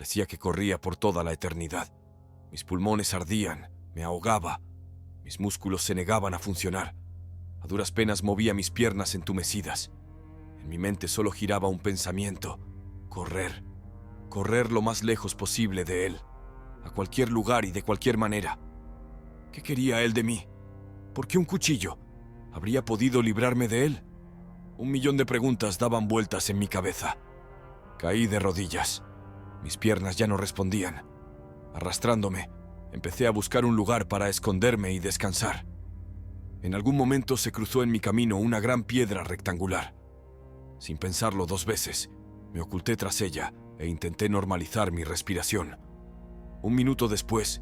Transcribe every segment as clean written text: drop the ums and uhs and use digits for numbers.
Parecía que corría por toda la eternidad. Mis pulmones ardían, me ahogaba, mis músculos se negaban a funcionar. A duras penas movía mis piernas entumecidas. En mi mente solo giraba un pensamiento: correr. Correr lo más lejos posible de él, a cualquier lugar y de cualquier manera. ¿Qué quería él de mí? ¿Por qué un cuchillo? ¿Habría podido librarme de él? 1.000.000 de preguntas daban vueltas en mi cabeza. Caí de rodillas. Mis piernas ya no respondían. Arrastrándome, empecé a buscar un lugar para esconderme y descansar. En algún momento se cruzó en mi camino una gran piedra rectangular. Sin pensarlo 2 veces, me oculté tras ella e intenté normalizar mi respiración. 1 minuto después,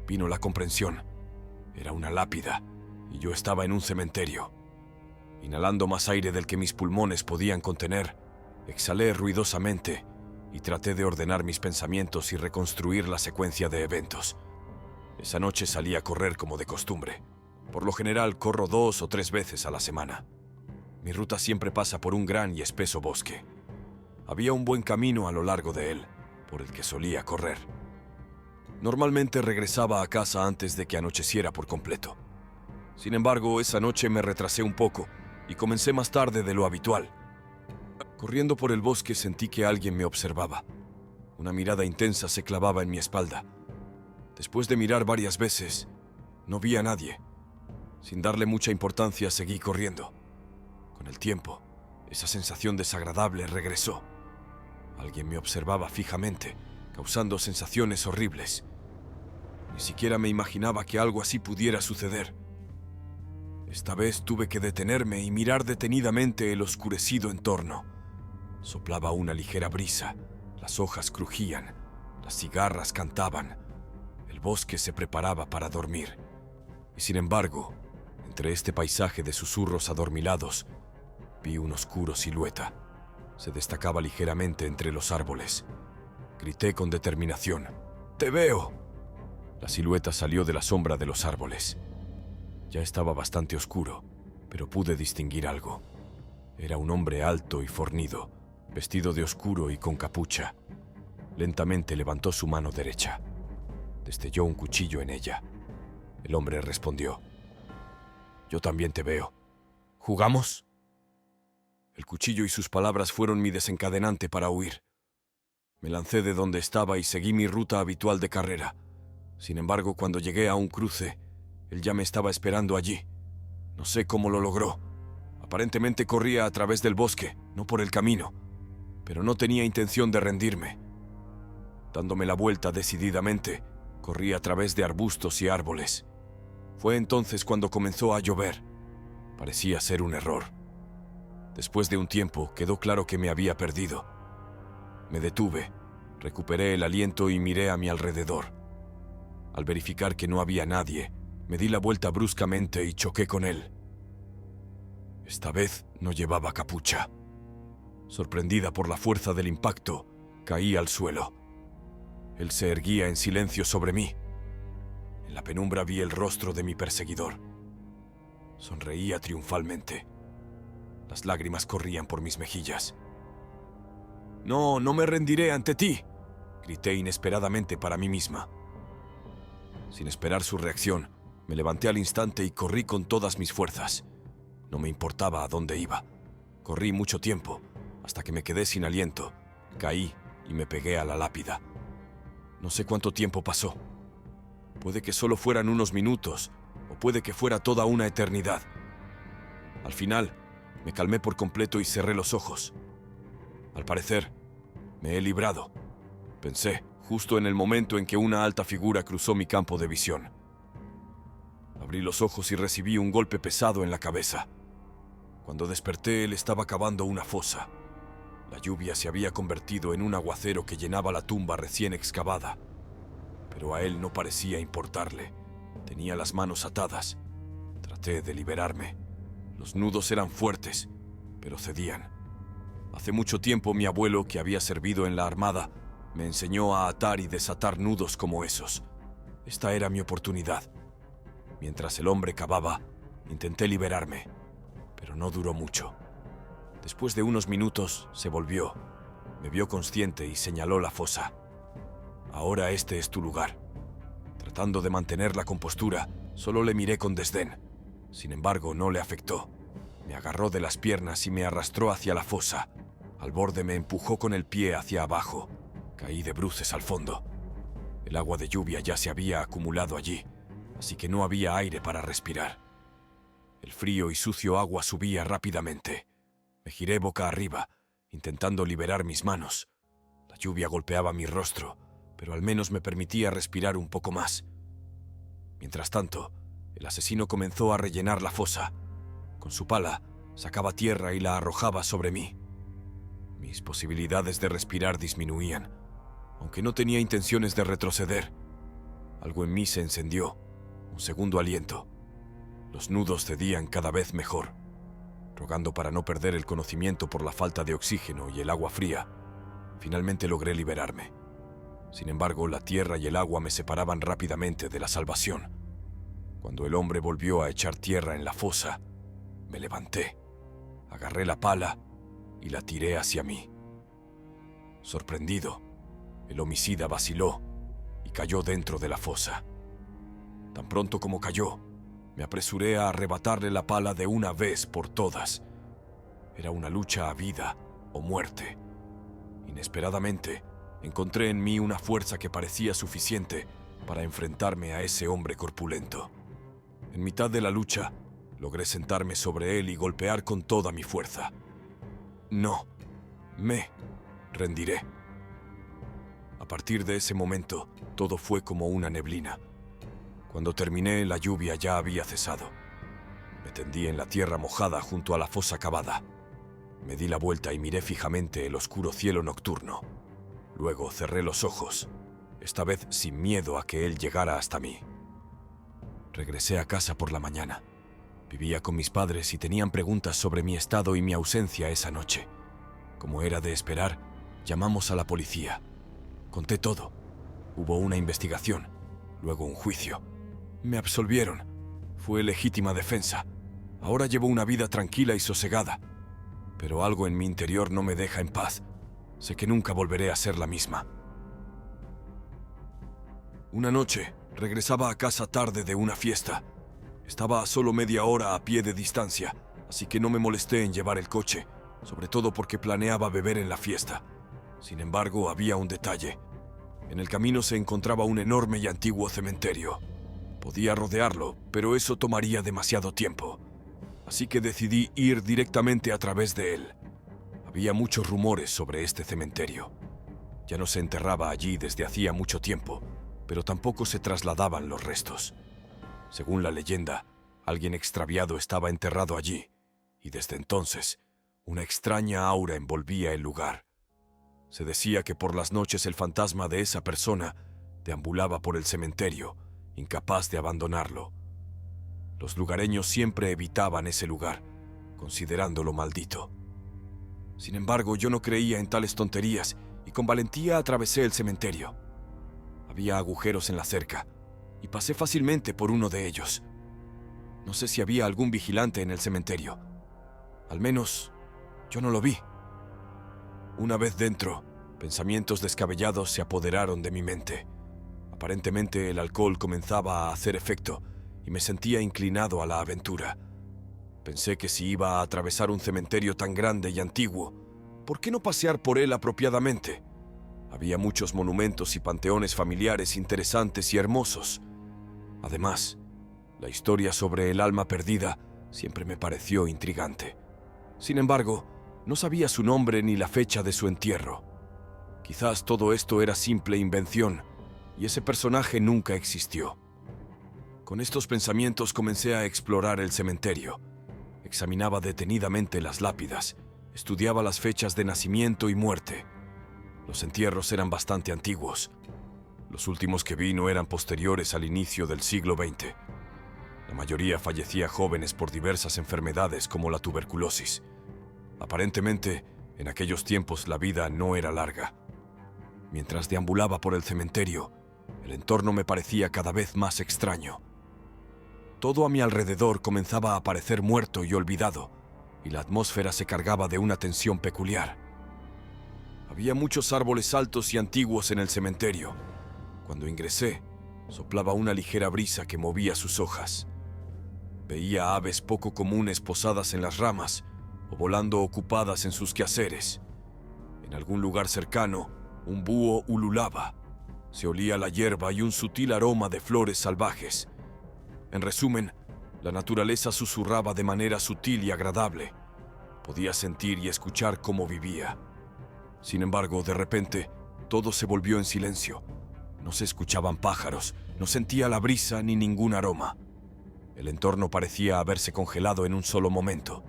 vino la comprensión. Era una lápida, y yo estaba en un cementerio. Inhalando más aire del que mis pulmones podían contener, exhalé ruidosamente y traté de ordenar mis pensamientos y reconstruir la secuencia de eventos. Esa noche salí a correr como de costumbre. Por lo general corro 2 o 3 veces a la semana. Mi ruta siempre pasa por un gran y espeso bosque. Había un buen camino a lo largo de él, por el que solía correr. Normalmente regresaba a casa antes de que anocheciera por completo. Sin embargo, esa noche me retrasé un poco y comencé más tarde de lo habitual. Corriendo por el bosque sentí que alguien me observaba. Una mirada intensa se clavaba en mi espalda. Después de mirar varias veces, no vi a nadie. Sin darle mucha importancia, seguí corriendo. Con el tiempo, esa sensación desagradable regresó. Alguien me observaba fijamente, causando sensaciones horribles. Ni siquiera me imaginaba que algo así pudiera suceder. Esta vez tuve que detenerme y mirar detenidamente el oscurecido entorno. Soplaba una ligera brisa, las hojas crujían, las cigarras cantaban, el bosque se preparaba para dormir. Y sin embargo, entre este paisaje de susurros adormilados, vi una oscura silueta. Se destacaba ligeramente entre los árboles. Grité con determinación: ¡Te veo! La silueta salió de la sombra de los árboles. Ya estaba bastante oscuro, pero pude distinguir algo. Era un hombre alto y fornido, vestido de oscuro y con capucha. Lentamente levantó su mano derecha. Destelló un cuchillo en ella. El hombre respondió: «Yo también te veo. ¿Jugamos?» El cuchillo y sus palabras fueron mi desencadenante para huir. Me lancé de donde estaba y seguí mi ruta habitual de carrera. Sin embargo, cuando llegué a un cruce, él ya me estaba esperando allí. No sé cómo lo logró. Aparentemente corría a través del bosque, no por el camino, pero no tenía intención de rendirme. Dándome la vuelta decididamente, corrí a través de arbustos y árboles. Fue entonces cuando comenzó a llover. Parecía ser un error. Después de un tiempo, quedó claro que me había perdido. Me detuve, recuperé el aliento y miré a mi alrededor. Al verificar que no había nadie, me di la vuelta bruscamente y choqué con él. Esta vez no llevaba capucha. Sorprendida por la fuerza del impacto, caí al suelo. Él se erguía en silencio sobre mí. En la penumbra vi el rostro de mi perseguidor. Sonreía triunfalmente. Las lágrimas corrían por mis mejillas. «No, no me rendiré ante ti», grité inesperadamente para mí misma. Sin esperar su reacción, me levanté al instante y corrí con todas mis fuerzas. No me importaba a dónde iba. Corrí mucho tiempo, hasta que me quedé sin aliento. Caí y me pegué a la lápida. No sé cuánto tiempo pasó. Puede que solo fueran unos minutos, o puede que fuera toda una eternidad. Al final, me calmé por completo y cerré los ojos. Al parecer, me he librado, pensé, justo en el momento en que una alta figura cruzó mi campo de visión. Abrí los ojos y recibí un golpe pesado en la cabeza. Cuando desperté, él estaba cavando una fosa. La lluvia se había convertido en un aguacero que llenaba la tumba recién excavada. Pero a él no parecía importarle. Tenía las manos atadas. Traté de liberarme. Los nudos eran fuertes, pero cedían. Hace mucho tiempo mi abuelo, que había servido en la armada, me enseñó a atar y desatar nudos como esos. Esta era mi oportunidad. Mientras el hombre cavaba, intenté liberarme, pero no duró mucho. Después de unos minutos, se volvió. Me vio consciente y señaló la fosa. Ahora este es tu lugar. Tratando de mantener la compostura, solo le miré con desdén. Sin embargo, no le afectó. Me agarró de las piernas y me arrastró hacia la fosa. Al borde me empujó con el pie hacia abajo. Caí de bruces al fondo. El agua de lluvia ya se había acumulado allí, así que no había aire para respirar. El frío y sucio agua subía rápidamente. Me giré boca arriba, intentando liberar mis manos. La lluvia golpeaba mi rostro, pero al menos me permitía respirar un poco más. Mientras tanto, el asesino comenzó a rellenar la fosa. Con su pala, sacaba tierra y la arrojaba sobre mí. Mis posibilidades de respirar disminuían, aunque no tenía intenciones de retroceder. Algo en mí se encendió, un segundo aliento. Los nudos cedían cada vez mejor. Rogando para no perder el conocimiento por la falta de oxígeno y el agua fría, finalmente logré liberarme. Sin embargo, la tierra y el agua me separaban rápidamente de la salvación. Cuando el hombre volvió a echar tierra en la fosa, me levanté, agarré la pala y la tiré hacia mí. Sorprendido, el homicida vaciló y cayó dentro de la fosa. Tan pronto como cayó, me apresuré a arrebatarle la pala de una vez por todas. Era una lucha a vida o muerte. Inesperadamente, encontré en mí una fuerza que parecía suficiente para enfrentarme a ese hombre corpulento. En mitad de la lucha, logré sentarme sobre él y golpear con toda mi fuerza. No, me rendiré. A partir de ese momento, todo fue como una neblina. Cuando terminé, la lluvia ya había cesado. Me tendí en la tierra mojada junto a la fosa cavada. Me di la vuelta y miré fijamente el oscuro cielo nocturno. Luego cerré los ojos, esta vez sin miedo a que él llegara hasta mí. Regresé a casa por la mañana. Vivía con mis padres y tenían preguntas sobre mi estado y mi ausencia esa noche. Como era de esperar, llamamos a la policía. Conté todo. Hubo una investigación, luego un juicio. Me absolvieron. Fue legítima defensa. Ahora llevo una vida tranquila y sosegada. Pero algo en mi interior no me deja en paz. Sé que nunca volveré a ser la misma. Una noche, regresaba a casa tarde de una fiesta. Estaba a solo media hora a pie de distancia, así que no me molesté en llevar el coche, sobre todo porque planeaba beber en la fiesta. Sin embargo, había un detalle. En el camino se encontraba un enorme y antiguo cementerio. Podía rodearlo, pero eso tomaría demasiado tiempo. Así que decidí ir directamente a través de él. Había muchos rumores sobre este cementerio. Ya no se enterraba allí desde hacía mucho tiempo, pero tampoco se trasladaban los restos. Según la leyenda, alguien extraviado estaba enterrado allí, y desde entonces, una extraña aura envolvía el lugar. Se decía que por las noches el fantasma de esa persona deambulaba por el cementerio, incapaz de abandonarlo. Los lugareños siempre evitaban ese lugar, considerándolo maldito. Sin embargo, yo no creía en tales tonterías y con valentía atravesé el cementerio. Había agujeros en la cerca y pasé fácilmente por uno de ellos. No sé si había algún vigilante en el cementerio. Al menos, yo no lo vi. Una vez dentro, pensamientos descabellados se apoderaron de mi mente. Aparentemente el alcohol comenzaba a hacer efecto y me sentía inclinado a la aventura. Pensé que si iba a atravesar un cementerio tan grande y antiguo, ¿por qué no pasear por él apropiadamente? Había muchos monumentos y panteones familiares interesantes y hermosos. Además, la historia sobre el alma perdida siempre me pareció intrigante. Sin embargo, no sabía su nombre ni la fecha de su entierro. Quizás todo esto era simple invención y ese personaje nunca existió. Con estos pensamientos comencé a explorar el cementerio. Examinaba detenidamente las lápidas, estudiaba las fechas de nacimiento y muerte. Los entierros eran bastante antiguos. Los últimos que vi no eran posteriores al inicio del siglo XX. La mayoría fallecía jóvenes por diversas enfermedades como la tuberculosis. Aparentemente, en aquellos tiempos la vida no era larga. Mientras deambulaba por el cementerio, el entorno me parecía cada vez más extraño. Todo a mi alrededor comenzaba a parecer muerto y olvidado, y la atmósfera se cargaba de una tensión peculiar. Había muchos árboles altos y antiguos en el cementerio, Cuando ingresé, soplaba una ligera brisa que movía sus hojas. Veía aves poco comunes posadas en las ramas o volando ocupadas en sus quehaceres. En algún lugar cercano, un búho ululaba. Se olía la hierba y un sutil aroma de flores salvajes. En resumen, la naturaleza susurraba de manera sutil y agradable. Podía sentir y escuchar cómo vivía. Sin embargo, de repente, todo se volvió en silencio. No se escuchaban pájaros, no sentía la brisa ni ningún aroma. El entorno parecía haberse congelado en un solo momento.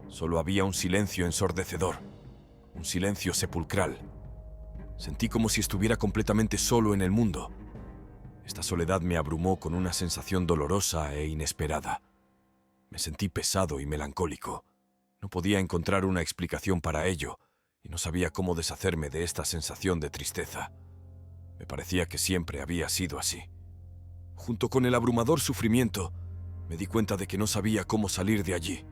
Solo había un silencio ensordecedor, un silencio sepulcral. Sentí como si estuviera completamente solo en el mundo. Esta soledad me abrumó con una sensación dolorosa e inesperada. Me sentí pesado y melancólico. No podía encontrar una explicación para ello, y no sabía cómo deshacerme de esta sensación de tristeza. Me parecía que siempre había sido así. Junto con el abrumador sufrimiento, me di cuenta de que no sabía cómo salir de allí.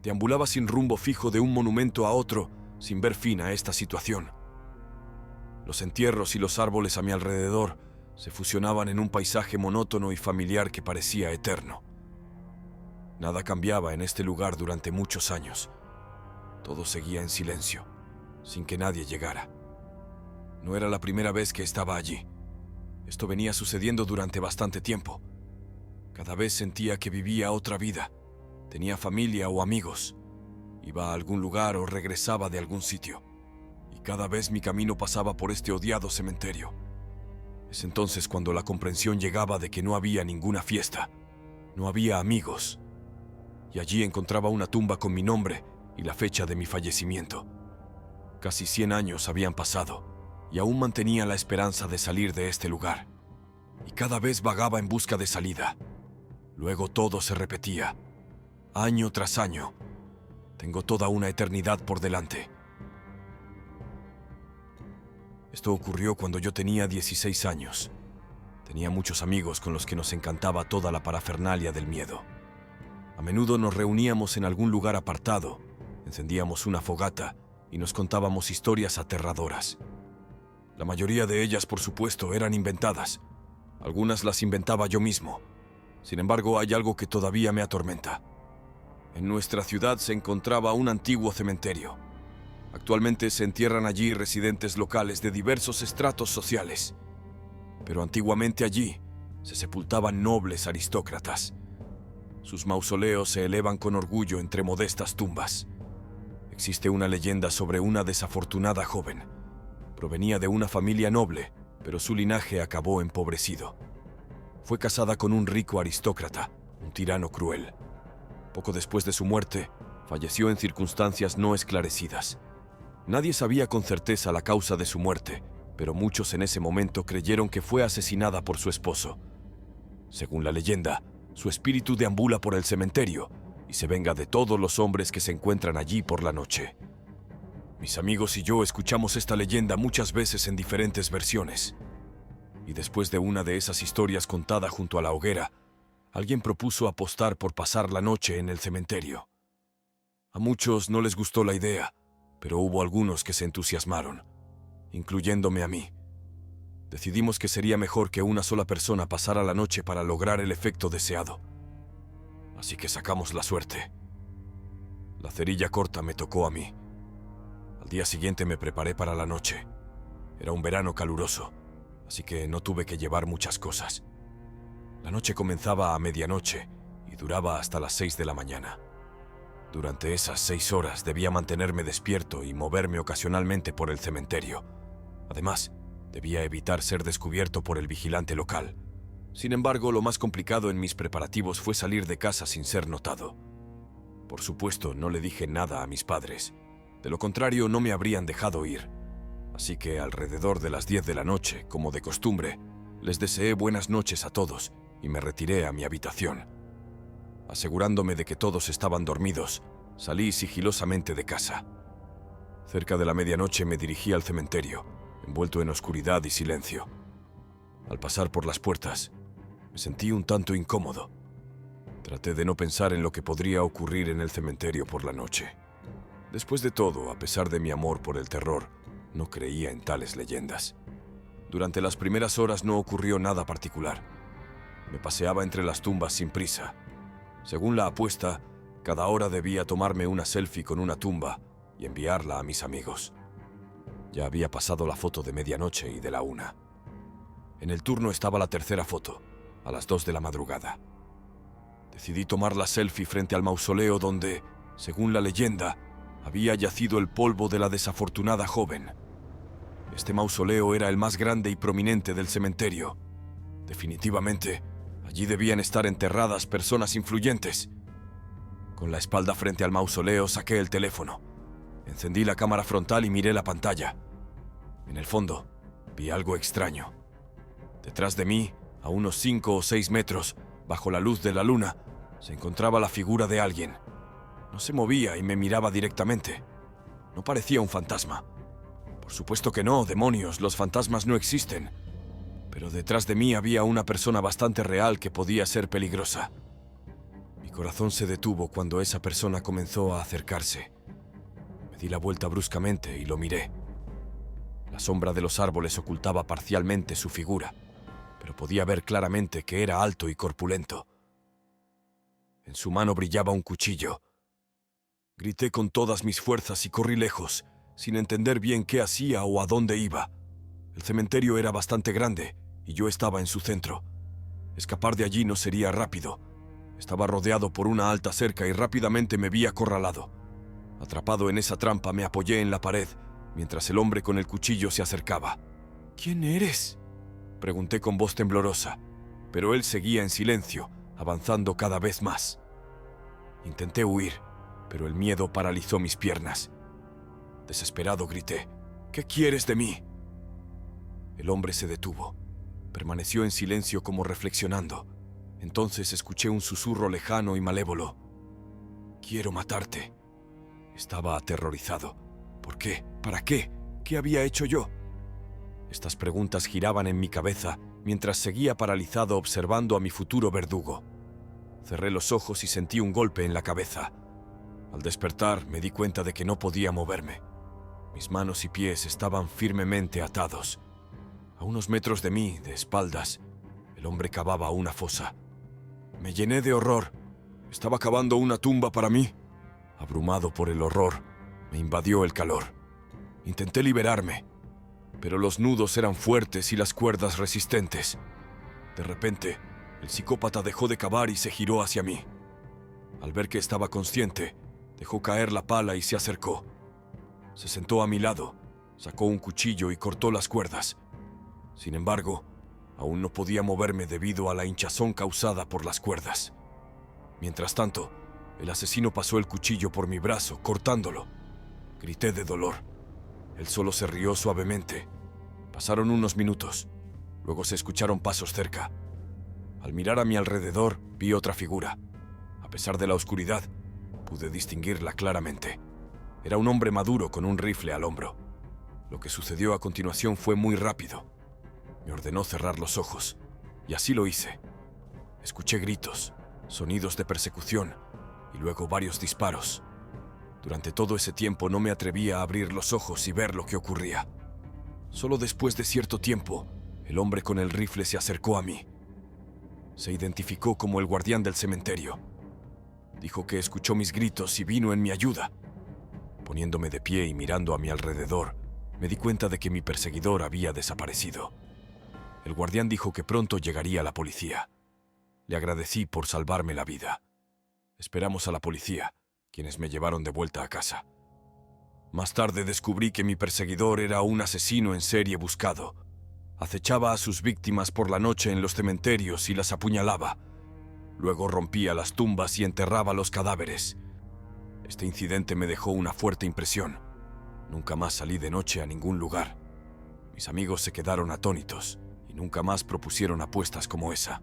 Deambulaba sin rumbo fijo de un monumento a otro, sin ver fin a esta situación. Los entierros y los árboles a mi alrededor se fusionaban en un paisaje monótono y familiar que parecía eterno. Nada cambiaba en este lugar durante muchos años. Todo seguía en silencio, sin que nadie llegara. No era la primera vez que estaba allí. Esto venía sucediendo durante bastante tiempo. Cada vez sentía que vivía otra vida. Tenía familia o amigos. Iba a algún lugar o regresaba de algún sitio. Y cada vez mi camino pasaba por este odiado cementerio. Es entonces cuando la comprensión llegaba de que no había ninguna fiesta. No había amigos. Y allí encontraba una tumba con mi nombre y la fecha de mi fallecimiento. Casi 100 años habían pasado, y aún mantenía la esperanza de salir de este lugar. Y cada vez vagaba en busca de salida. Luego todo se repetía, año tras año. Tengo toda una eternidad por delante. Esto ocurrió cuando yo tenía 16 años. Tenía muchos amigos con los que nos encantaba toda la parafernalia del miedo. A menudo nos reuníamos en algún lugar apartado, encendíamos una fogata y nos contábamos historias aterradoras. La mayoría de ellas, por supuesto, eran inventadas. Algunas las inventaba yo mismo. Sin embargo, hay algo que todavía me atormenta. En nuestra ciudad se encontraba un antiguo cementerio. Actualmente se entierran allí residentes locales de diversos estratos sociales. Pero antiguamente allí se sepultaban nobles aristócratas. Sus mausoleos se elevan con orgullo entre modestas tumbas. Existe una leyenda sobre una desafortunada joven. Provenía de una familia noble, pero su linaje acabó empobrecido. Fue casada con un rico aristócrata, un tirano cruel. Poco después de su muerte, falleció en circunstancias no esclarecidas. Nadie sabía con certeza la causa de su muerte, pero muchos en ese momento creyeron que fue asesinada por su esposo. Según la leyenda, su espíritu deambula por el cementerio y se venga de todos los hombres que se encuentran allí por la noche. Mis amigos y yo escuchamos esta leyenda muchas veces en diferentes versiones. Y después de una de esas historias contada junto a la hoguera, alguien propuso apostar por pasar la noche en el cementerio. A muchos no les gustó la idea, pero hubo algunos que se entusiasmaron, incluyéndome a mí. Decidimos que sería mejor que una sola persona pasara la noche para lograr el efecto deseado. Así que sacamos la suerte. La cerilla corta me tocó a mí. Al día siguiente me preparé para la noche. Era un verano caluroso, así que no tuve que llevar muchas cosas. La noche comenzaba a medianoche y duraba hasta las 6 de la mañana. Durante esas 6 horas debía mantenerme despierto y moverme ocasionalmente por el cementerio. Además, debía evitar ser descubierto por el vigilante local. Sin embargo, lo más complicado en mis preparativos fue salir de casa sin ser notado. Por supuesto, no le dije nada a mis padres. De lo contrario, no me habrían dejado ir. Así que alrededor de las 10 de la noche, como de costumbre, les deseé buenas noches a todos y me retiré a mi habitación. Asegurándome de que todos estaban dormidos, salí sigilosamente de casa. Cerca de la medianoche me dirigí al cementerio, envuelto en oscuridad y silencio. Al pasar por las puertas, me sentí un tanto incómodo. Traté de no pensar en lo que podría ocurrir en el cementerio por la noche. Después de todo, a pesar de mi amor por el terror, no creía en tales leyendas. Durante las primeras horas no ocurrió nada particular. Me paseaba entre las tumbas sin prisa. Según la apuesta, cada hora debía tomarme una selfie con una tumba y enviarla a mis amigos. Ya había pasado la foto de medianoche y de la 1. En el turno estaba la tercera foto, a las 2 de la madrugada. Decidí tomar la selfie frente al mausoleo donde, según la leyenda, había yacido el polvo de la desafortunada joven. Este mausoleo era el más grande y prominente del cementerio. Definitivamente, allí debían estar enterradas personas influyentes. Con la espalda frente al mausoleo saqué el teléfono. Encendí la cámara frontal y miré la pantalla. En el fondo, vi algo extraño. Detrás de mí, a unos 5 o 6 metros, bajo la luz de la luna, se encontraba la figura de alguien. No se movía y me miraba directamente. No parecía un fantasma. Por supuesto que no, demonios, los fantasmas no existen. Pero detrás de mí había una persona bastante real que podía ser peligrosa. Mi corazón se detuvo cuando esa persona comenzó a acercarse. Me di la vuelta bruscamente y lo miré. La sombra de los árboles ocultaba parcialmente su figura, pero podía ver claramente que era alto y corpulento. En su mano brillaba un cuchillo. Grité con todas mis fuerzas y corrí lejos, sin entender bien qué hacía o a dónde iba. El cementerio era bastante grande y yo estaba en su centro. Escapar de allí no sería rápido. Estaba rodeado por una alta cerca y rápidamente me vi acorralado. Atrapado en esa trampa, me apoyé en la pared mientras el hombre con el cuchillo se acercaba. ¿Quién eres?, pregunté con voz temblorosa, pero él seguía en silencio, avanzando cada vez más. Intenté huir, pero el miedo paralizó mis piernas. Desesperado grité: ¿Qué quieres de mí? El hombre se detuvo. Permaneció en silencio como reflexionando. Entonces escuché un susurro lejano y malévolo. «Quiero matarte». Estaba aterrorizado. ¿Por qué? ¿Para qué? ¿Qué había hecho yo? Estas preguntas giraban en mi cabeza mientras seguía paralizado observando a mi futuro verdugo. Cerré los ojos y sentí un golpe en la cabeza. Al despertar me di cuenta de que no podía moverme. Mis manos y pies estaban firmemente atados. A unos metros de mí, de espaldas, el hombre cavaba una fosa. Me llené de horror. ¿Estaba cavando una tumba para mí? Abrumado por el horror, me invadió el calor. Intenté liberarme, pero los nudos eran fuertes y las cuerdas resistentes. De repente, el psicópata dejó de cavar y se giró hacia mí. Al ver que estaba consciente, dejó caer la pala y se acercó. Se sentó a mi lado, sacó un cuchillo y cortó las cuerdas. Sin embargo, aún no podía moverme debido a la hinchazón causada por las cuerdas. Mientras tanto, el asesino pasó el cuchillo por mi brazo, cortándolo. Grité de dolor. Él solo se rió suavemente. Pasaron unos minutos. Luego se escucharon pasos cerca. Al mirar a mi alrededor, vi otra figura. A pesar de la oscuridad, pude distinguirla claramente. Era un hombre maduro con un rifle al hombro. Lo que sucedió a continuación fue muy rápido. Me ordenó cerrar los ojos, y así lo hice. Escuché gritos, sonidos de persecución, y luego varios disparos. Durante todo ese tiempo no me atrevía a abrir los ojos y ver lo que ocurría. Solo después de cierto tiempo, el hombre con el rifle se acercó a mí. Se identificó como el guardián del cementerio. Dijo que escuchó mis gritos y vino en mi ayuda. Poniéndome de pie y mirando a mi alrededor, me di cuenta de que mi perseguidor había desaparecido. El guardián dijo que pronto llegaría la policía. Le agradecí por salvarme la vida. Esperamos a la policía, quienes me llevaron de vuelta a casa. Más tarde descubrí que mi perseguidor era un asesino en serie buscado. Acechaba a sus víctimas por la noche en los cementerios y las apuñalaba. Luego rompía las tumbas y enterraba los cadáveres. Este incidente me dejó una fuerte impresión. Nunca más salí de noche a ningún lugar. Mis amigos se quedaron atónitos y nunca más propusieron apuestas como esa.